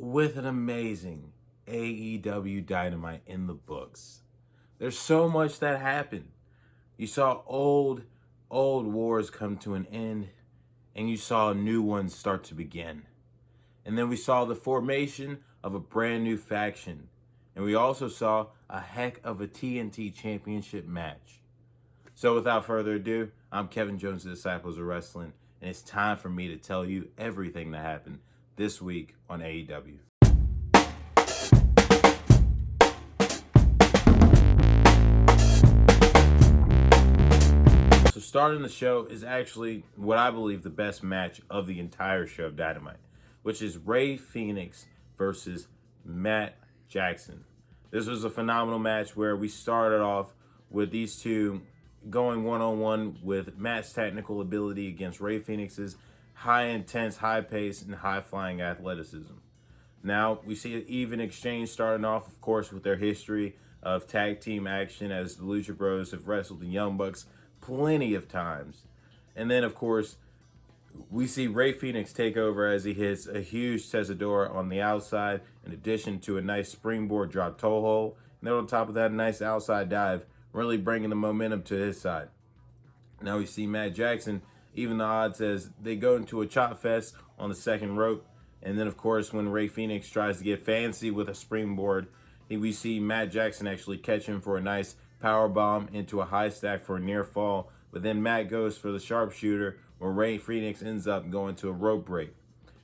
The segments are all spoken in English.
with an amazing AEW Dynamite in the books. There's so much that happened. You saw old wars come to an end, and you saw new ones start to begin. And then we saw the formation of a brand new faction. And we also saw a heck of a TNT Championship match. So without further ado, I'm Kevin Jones, the Disciples of Wrestling, and it's time for me to tell you everything that happened this week on AEW. So starting the show is actually what I believe the best match of the entire show of Dynamite, which is Rey Fenix versus Matt Jackson. This was a phenomenal match where we started off with these two going one-on-one with Matt's technical ability against Rey Fenix's high intense, high pace, and high flying athleticism. Now we see an even exchange starting off, of course, with their history of tag team action, as the Lucha Bros have wrestled the Young Bucks plenty of times. And then, of course, we see Rey Fenix take over as he hits a huge Tezadora on the outside, in addition to a nice springboard drop toe hold. And then on top of that, a nice outside dive, really bringing the momentum to his side. Now we see Matt Jackson, even the odds as they go into a chop fest on the second rope. And then, of course, when Rey Fenix tries to get fancy with a springboard, we see Matt Jackson actually catch him for a nice power bomb into a high stack for a near fall. But then Matt goes for the sharpshooter, where Rey Fenix ends up going to a rope break.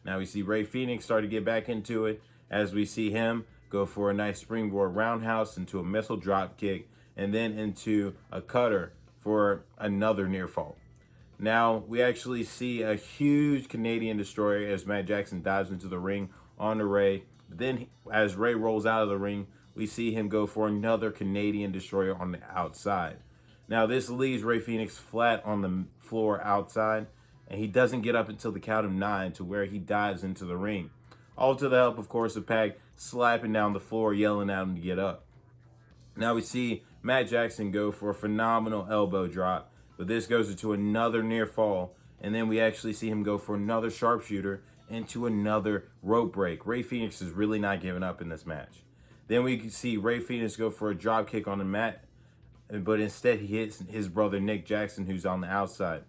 Now we see Rey Fenix start to get back into it, as we see him go for a nice springboard roundhouse into a missile drop kick, and then into a cutter for another near fall. Now we actually see a huge Canadian destroyer as Matt Jackson dives into the ring onto Rey. Then as Rey rolls out of the ring, we see him go for another Canadian destroyer on the outside. Now this leaves Rey Fenix flat on the floor outside, and he doesn't get up until the count of 9, to where he dives into the ring. All to the help, of course, of Pac slapping down the floor, yelling at him to get up. Now we see Matt Jackson go for a phenomenal elbow drop, but this goes into another near fall, and then we actually see him go for another sharpshooter into another rope break. Rey Fenix is really not giving up in this match. Then we can see Rey Fenix go for a drop kick on the mat, but instead he hits his brother Nick Jackson, who's on the outside.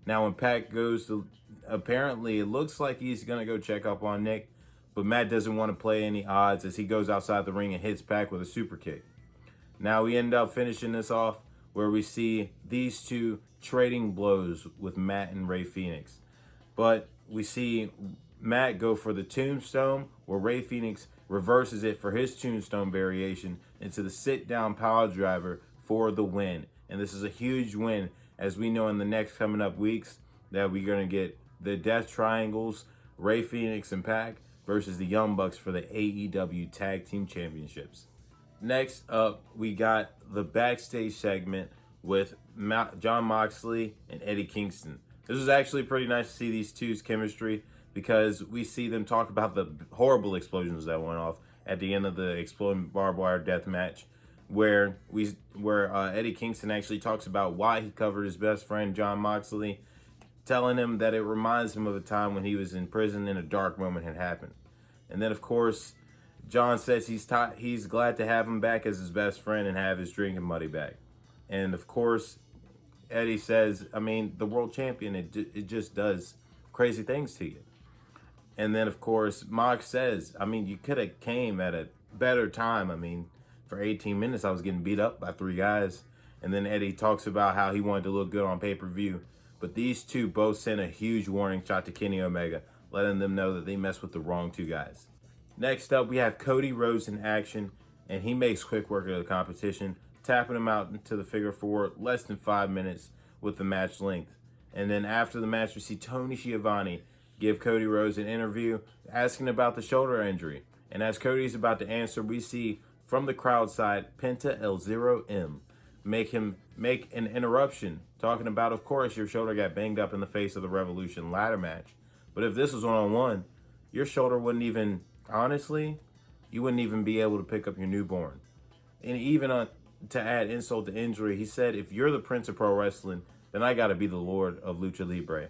Now when Pac goes to, apparently it looks like he's going to go check up on Nick, but Matt doesn't want to play any odds as he goes outside the ring and hits Pac with a super kick. Now we end up finishing this off where we see these two trading blows with Matt and Rey Fenix. But we see Matt go for the tombstone, where Rey Fenix reverses it for his tombstone variation into the sit-down power driver for the win. And this is a huge win, as we know in the next coming up weeks that we're going to get the Death Triangles, Rey Fenix and Pac, versus the Young Bucks for the AEW Tag Team Championships. Next up, we got the backstage segment with Jon Moxley and Eddie Kingston. This was actually pretty nice to see these two's chemistry, because we see them talk about the horrible explosions that went off at the end of the exploding barbed wire death match, where Eddie Kingston actually talks about why he covered his best friend Jon Moxley, telling him that it reminds him of a time when he was in prison and a dark moment had happened. And then, of course, John says he's glad to have him back as his best friend and have his drinking buddy back. And, of course, Eddie says, I mean, the world champion, it just does crazy things to you. And then, of course, Mox says, I mean, you could have came at a better time. I mean, for 18 minutes, I was getting beat up by 3 guys. And then Eddie talks about how he wanted to look good on pay-per-view. But these two both sent a huge warning shot to Kenny Omega, letting them know that they messed with the wrong 2 guys. Next up, we have Cody Rhodes in action, and he makes quick work of the competition, tapping him out into the figure 4 less than 5 minutes with the match length. And then after the match, we see Tony Schiavone give Cody Rhodes an interview asking about the shoulder injury. And as Cody's about to answer, we see from the crowd side, Penta El Zero M make an interruption, talking about, of course, your shoulder got banged up in the face of the Revolution ladder match. But if this was one-on-one, your shoulder wouldn't even, honestly, you wouldn't even be able to pick up your newborn. And even to add insult to injury, he said, if you're the Prince of Pro Wrestling, then I got to be the Lord of Lucha Libre.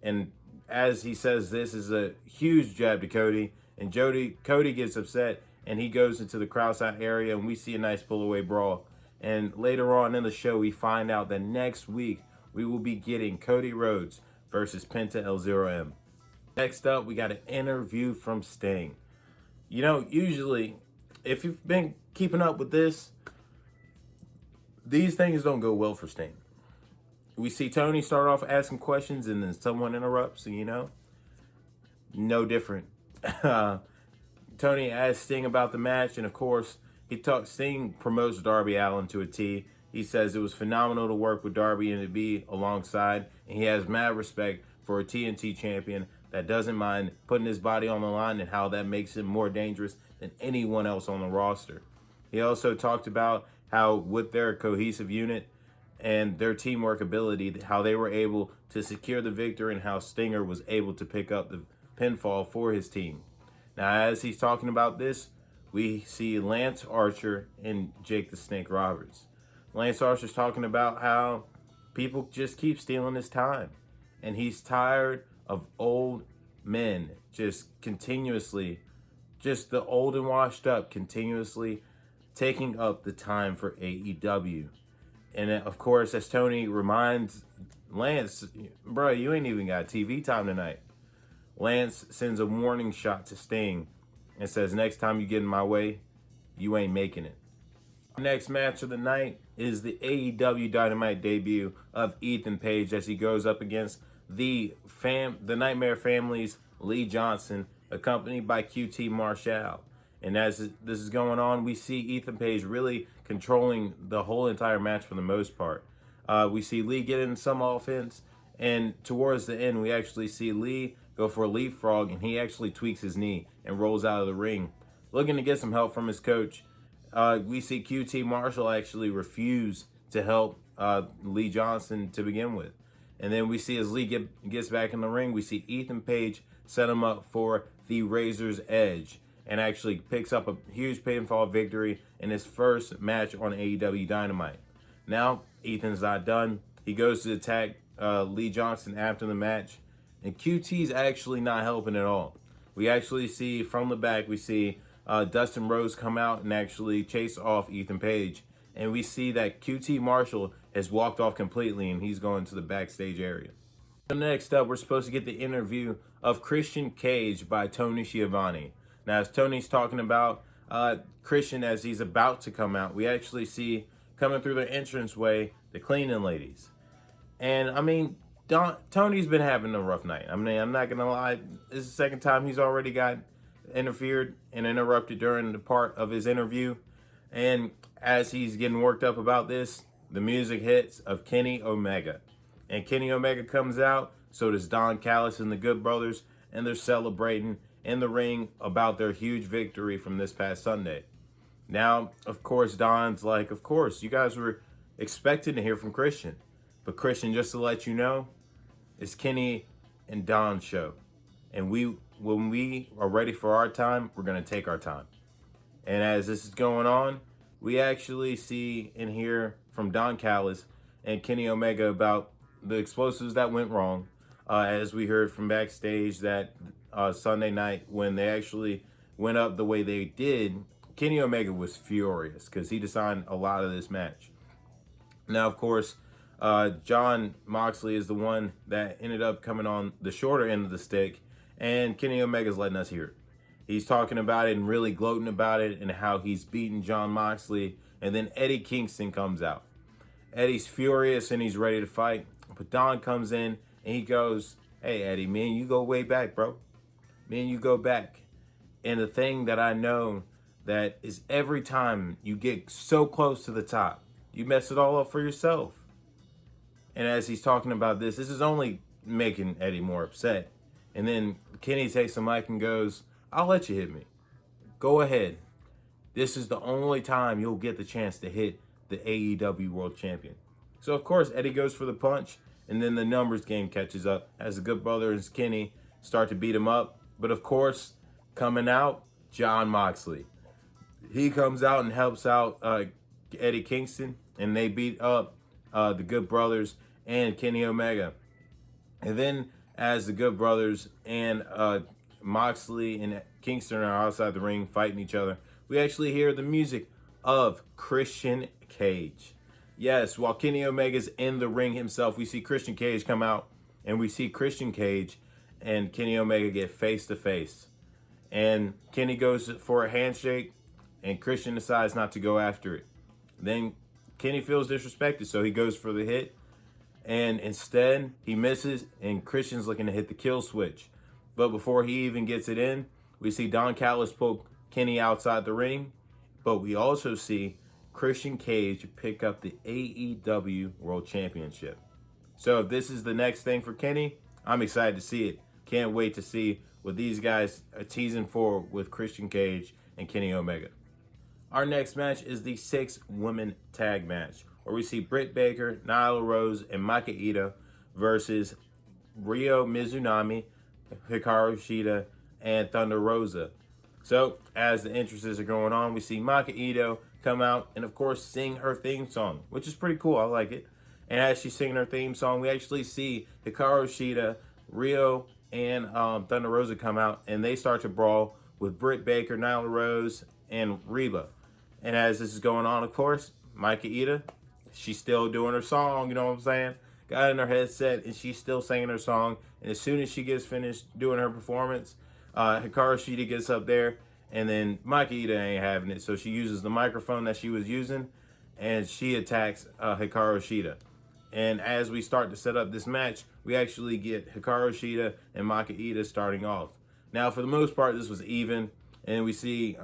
And as he says, this is a huge jab to Cody, And Cody gets upset, and he goes into the crowd side area, and we see a nice pull-away brawl. And later on in the show, we find out that next week, we will be getting Cody Rhodes versus Penta El Zero M. Next up, we got an interview from Sting. You know, usually, if you've been keeping up with this, these things don't go well for Sting. We see Tony start off asking questions, and then someone interrupts, and no different. Tony asks Sting about the match, and of course, Sting promotes Darby Allin to a T. He says it was phenomenal to work with Darby and to be alongside, and he has mad respect for a TNT champion that doesn't mind putting his body on the line and how that makes him more dangerous than anyone else on the roster. He also talked about how with their cohesive unit and their teamwork ability, how they were able to secure the victory and how Stinger was able to pick up the pinfall for his team. Now, as he's talking about this, we see Lance Archer and Jake the Snake Roberts. Lance Archer's talking about how people just keep stealing his time. And he's tired of old men just continuously, just the old and washed up, continuously taking up the time for AEW. And of course, as Tony reminds Lance, bro, you ain't even got TV time tonight. Lance sends a warning shot to Sting and says, next time you get in my way, you ain't making it. Next match of the night is the AEW Dynamite debut of Ethan Page as he goes up against the Nightmare Family's Lee Johnson, accompanied by QT Marshall. And as this is going on, we see Ethan Page really controlling the whole entire match for the most part. We see Lee get in some offense, and towards the end, we actually see Lee go for a leapfrog, and he actually tweaks his knee and rolls out of the ring, looking to get some help from his coach. We see QT Marshall actually refuse to help Lee Johnson to begin with. And then we see as Lee gets back in the ring, we see Ethan Page set him up for the Razor's Edge and actually picks up a huge pinfall victory in his first match on AEW Dynamite. Now, Ethan's not done. He goes to attack Lee Johnson after the match, and QT's actually not helping at all. We actually see from the back, we see Dustin Rhodes come out and actually chase off Ethan Page. And we see that QT Marshall has walked off completely and he's going to the backstage area. So next up, we're supposed to get the interview of Christian Cage by Tony Schiavone. Now, as Tony's talking about Christian as he's about to come out, we actually see coming through the entranceway the cleaning ladies. And I mean, Tony's been having a rough night. I mean, I'm not going to lie. This is the second time he's already got interfered and interrupted during the part of his interview. And as he's getting worked up about this, the music hits of Kenny Omega. And Kenny Omega comes out, so does Don Callis and the Good Brothers, and they're celebrating in the ring about their huge victory from this past Sunday. Now, of course, Don's like, of course, you guys were expecting to hear from Christian. But Christian, just to let you know, it's Kenny and Don's show. And when we are ready for our time, we're going to take our time. And as this is going on, we actually see and hear from Don Callis and Kenny Omega about the explosives that went wrong. As we heard from backstage that Sunday night when they actually went up the way they did, Kenny Omega was furious because he designed a lot of this match. Now, of course, Jon Moxley is the one that ended up coming on the shorter end of the stick, and Kenny Omega's letting us hear it. He's talking about it and really gloating about it and how he's beaten Jon Moxley, and then Eddie Kingston comes out. Eddie's furious and he's ready to fight, but Don comes in and he goes, hey, Eddie, me and you go way back, bro. Me and you go back. And the thing that I know that is every time you get so close to the top, you mess it all up for yourself. And as he's talking about this is only making Eddie more upset. And then Kenny takes the mic and goes, I'll let you hit me. Go ahead. This is the only time you'll get the chance to hit the AEW World Champion. So, of course, Eddie goes for the punch, and then the numbers game catches up as the Good Brothers and Kenny start to beat him up. But, of course, coming out, Jon Moxley. He comes out and helps out Eddie Kingston, and they beat up the Good Brothers and Kenny Omega. And then as the Good Brothers and Moxley and Kingston are outside the ring fighting each other, we actually hear the music of Christian Cage. Yes, while Kenny Omega's in the ring himself, we see Christian Cage come out, and we see Christian Cage and Kenny Omega get face to face. And Kenny goes for a handshake, and Christian decides not to go after it. Then Kenny feels disrespected, so he goes for the hit, and instead he misses, and Christian's looking to hit the kill switch. But before he even gets it in, we see Don Callis poke Kenny outside the ring, but we also see Christian Cage pick up the AEW World Championship. So if this is the next thing for Kenny, I'm excited to see it. Can't wait to see what these guys are teasing for with Christian Cage and Kenny Omega. Our next match is the 6-woman tag match, where we see Britt Baker, Nyla Rose, and Maka Ito versus Ryo Mizunami, Hikaru Shida, and Thunder Rosa. So, as the entrances are going on, we see Maka Ito come out and, of course, sing her theme song, which is pretty cool. I like it. And as she's singing her theme song, we actually see Hikaru Shida, Ryo, and Thunder Rosa come out, and they start to brawl with Britt Baker, Nyla Rose, and Reba. And as this is going on, of course, Maka Ito, she's still doing her song, you know what I'm saying? Got in her headset, and she's still singing her song. And as soon as she gets finished doing her performance, Hikaru Shida gets up there, and then Maka Ito ain't having it. So she uses the microphone that she was using, and she attacks Hikaru Shida. And as we start to set up this match, we actually get Hikaru Shida and Maka Ito starting off. Now, for the most part, this was even. And we see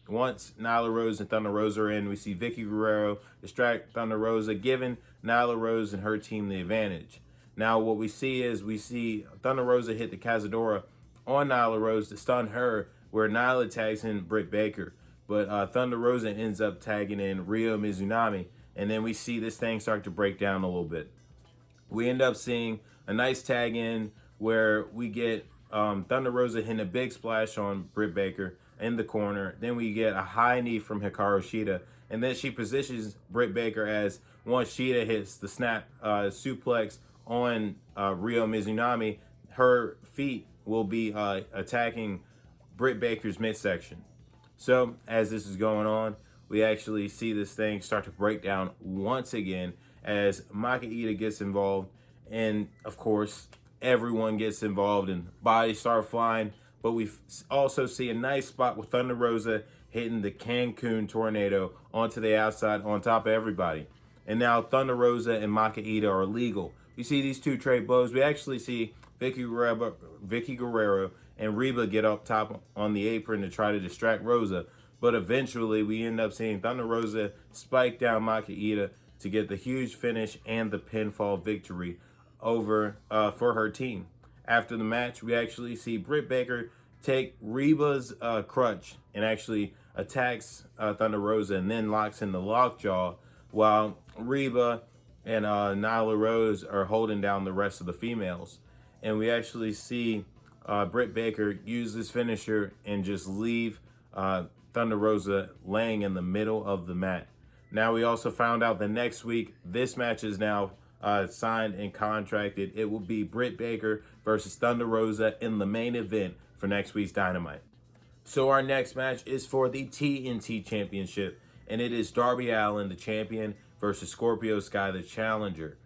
once Nyla Rose and Thunder Rosa are in, we see Vicky Guerrero distract Thunder Rosa, giving Nyla Rose and her team the advantage. Now, what we see is we see Thunder Rosa hit the Cazadora on Nyla Rose to stun her, where Nyla tags in Britt Baker. But Thunder Rosa ends up tagging in Ryo Mizunami. And then we see this thing start to break down a little bit. We end up seeing a nice tag in where we get Thunder Rosa hitting a big splash on Britt Baker in the corner. Then we get a high knee from Hikaru Shida. And then she positions Britt Baker as once Shida hits the snap suplex on Ryo Mizunami, her feet will be attacking Britt Baker's midsection. So as this is going on, we actually see this thing start to break down once again as Maka Ito gets involved. And of course, everyone gets involved and bodies start flying. But we also see a nice spot with Thunder Rosa hitting the Cancun Tornado onto the outside on top of everybody. And now Thunder Rosa and Maka Ito are legal. We see these two trade blows. We actually see Vicky Guerrero and Reba get up top on the apron to try to distract Rosa. But eventually we end up seeing Thunder Rosa spike down Maka Ito to get the huge finish and the pinfall victory over for her team. After the match, we actually see Britt Baker take Reba's crutch and actually attacks Thunder Rosa and then locks in the lockjaw, while Reba and Nyla Rose are holding down the rest of the females. And we actually see Britt Baker use this finisher and just leave Thunder Rosa laying in the middle of the mat. Now we also found out that next week, this match is now signed and contracted. It will be Britt Baker versus Thunder Rosa in the main event for next week's Dynamite. So our next match is for the TNT Championship, and it is Darby Allin, the champion, versus Scorpio Sky, the challenger.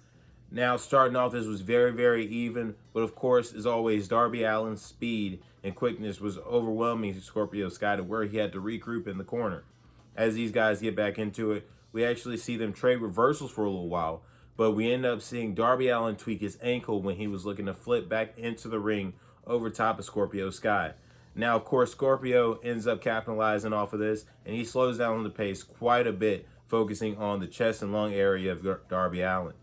Now, starting off, this was very, very even, but of course, as always, Darby Allin's speed and quickness was overwhelming Scorpio Sky to where he had to regroup in the corner. As these guys get back into it, we actually see them trade reversals for a little while, but we end up seeing Darby Allin tweak his ankle when he was looking to flip back into the ring over top of Scorpio Sky. Now, of course, Scorpio ends up capitalizing off of this, and he slows down the pace quite a bit, focusing on the chest and lung area of Darby Allin.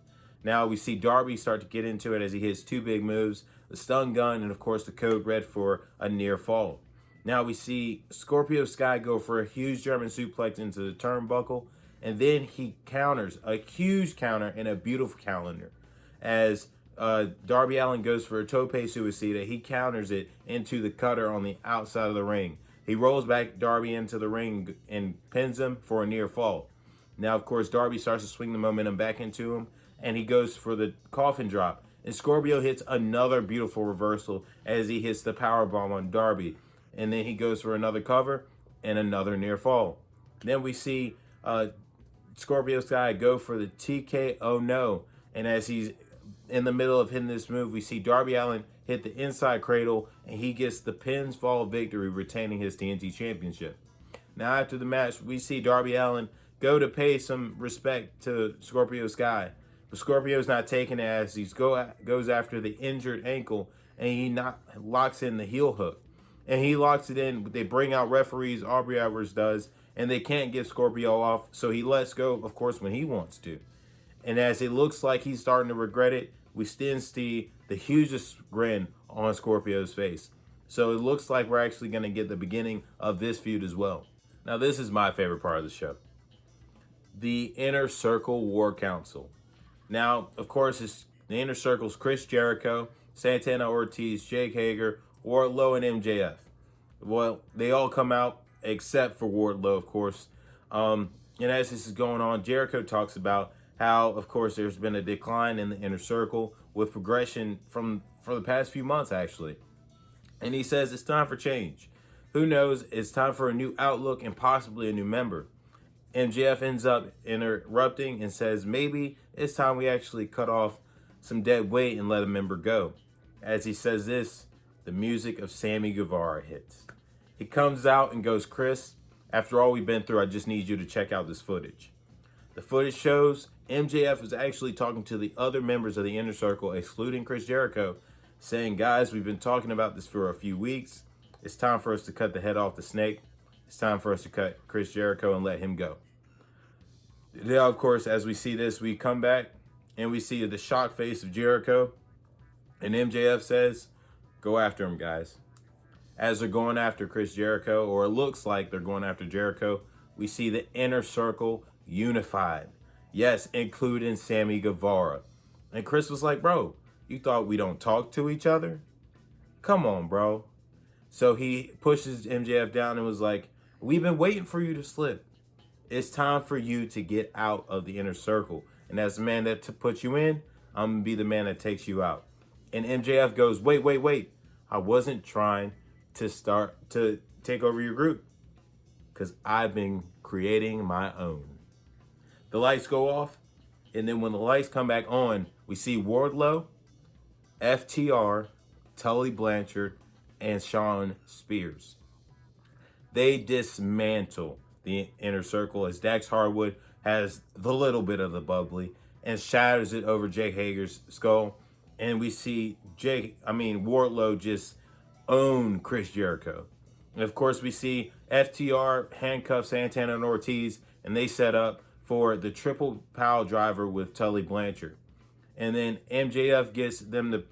Now we see Darby start to get into it as he hits two big moves, the stun gun, and of course the code red for a near fall. Now we see Scorpio Sky go for a huge German suplex into the turnbuckle, and then he counters, a huge counter and a beautiful calendar. As Darby Allin goes for a tope suicida, he counters it into the cutter on the outside of the ring. He rolls back Darby into the ring and pins him for a near fall. Now, of course, Darby starts to swing the momentum back into him, and he goes for the coffin drop. And Scorpio hits another beautiful reversal as he hits the power bomb on Darby. And then he goes for another cover and another near fall. Then we see Scorpio Sky go for the TKO no. And as he's in the middle of hitting this move, we see Darby Allin hit the inside cradle, and he gets the pinfall victory, retaining his TNT Championship. Now, after the match, we see Darby Allin go to pay some respect to Scorpio Sky. But Scorpio's not taking it as he goes after the injured ankle, and he locks in the heel hook. And he locks it in. They bring out referees, Aubrey Edwards does, and they can't get Scorpio off, so he lets go, of course, when he wants to. And as it looks like he's starting to regret it, we still see the hugest grin on Scorpio's face. So it looks like we're actually going to get the beginning of this feud as well. Now, this is my favorite part of the show. The Inner Circle War Council. Now, of course, the Inner Circle's Chris Jericho, Santana Ortiz, Jake Hager, Wardlow, and MJF. Well, they all come out except for Wardlow, of course. And as this is going on, Jericho talks about how, of course, there's been a decline in the Inner Circle with progression for the past few months, actually. And he says it's time for change. Who knows? It's time for a new outlook and possibly a new member. MJF ends up interrupting and says maybe it's time we actually cut off some dead weight and let a member go. As he says this, the music of Sammy Guevara hits. He comes out and goes, Chris, after all we've been through, I just need you to check out this footage. The footage shows MJF was actually talking to the other members of the Inner Circle, excluding Chris Jericho, saying, guys, we've been talking about this for a few weeks. It's time for us to cut the head off the snake. It's time for us to cut Chris Jericho and let him go. Now, of course, as we see this, we come back and we see the shocked face of Jericho. And MJF says, go after him, guys. As they're going after Chris Jericho, or it looks like they're going after Jericho, we see the Inner Circle unified. Yes, including Sammy Guevara. And Chris was like, bro, you thought we don't talk to each other? Come on, bro. So he pushes MJF down and was like, we've been waiting for you to slip. It's time for you to get out of the Inner Circle. And as the man that puts you in, I'm going to be the man that takes you out. And MJF goes, wait. I wasn't trying to start to take over your group because I've been creating my own. The lights go off. And then when the lights come back on, we see Wardlow, FTR, Tully Blanchard, and Shawn Spears. They dismantle the Inner Circle as Dax Harwood has the little bit of the bubbly and shatters it over Jake Hager's skull. And we see Wardlow just own Chris Jericho. And of course, we see FTR handcuff Santana and Ortiz, and they set up for the triple pile driver with Tully Blanchard. And then MJF gets them to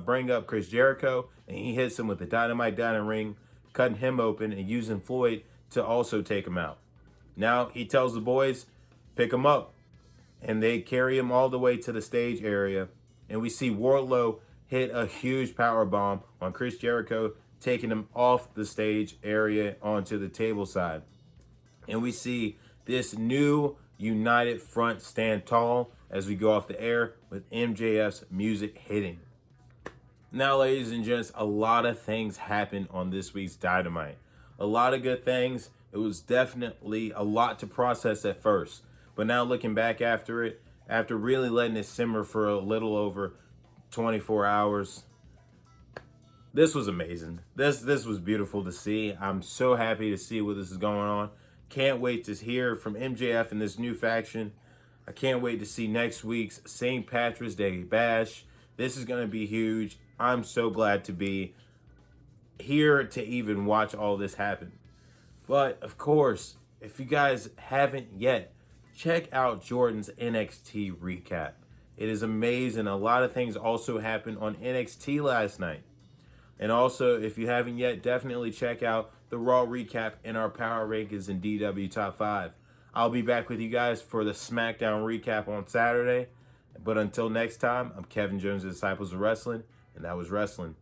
bring up Chris Jericho, and he hits him with the Dynamite down in the ring, cutting him open and using Floyd to also take him out. Now he tells the boys, pick him up. And they carry him all the way to the stage area. And we see Wardlow hit a huge power bomb on Chris Jericho, taking him off the stage area onto the table side. And we see this new united front stand tall as we go off the air with MJF's music hitting. Now, ladies and gents, a lot of things happened on this week's Dynamite. A lot of good things. It was definitely a lot to process at first. But now looking back after it, after really letting it simmer for a little over 24 hours, this was amazing. This was beautiful to see. I'm so happy to see what this is going on. Can't wait to hear from MJF in this new faction. I can't wait to see next week's St. Patrick's Day Bash. This is going to be huge. I'm so glad to be here to even watch all this happen. But, of course, if you guys haven't yet, check out Jordan's NXT recap. It is amazing. A lot of things also happened on NXT last night. And also, if you haven't yet, definitely check out the Raw recap in our Power Rankings and DW Top 5. I'll be back with you guys for the SmackDown recap on Saturday. But until next time, I'm Kevin Jones, the Disciples of Wrestling, and that was wrestling.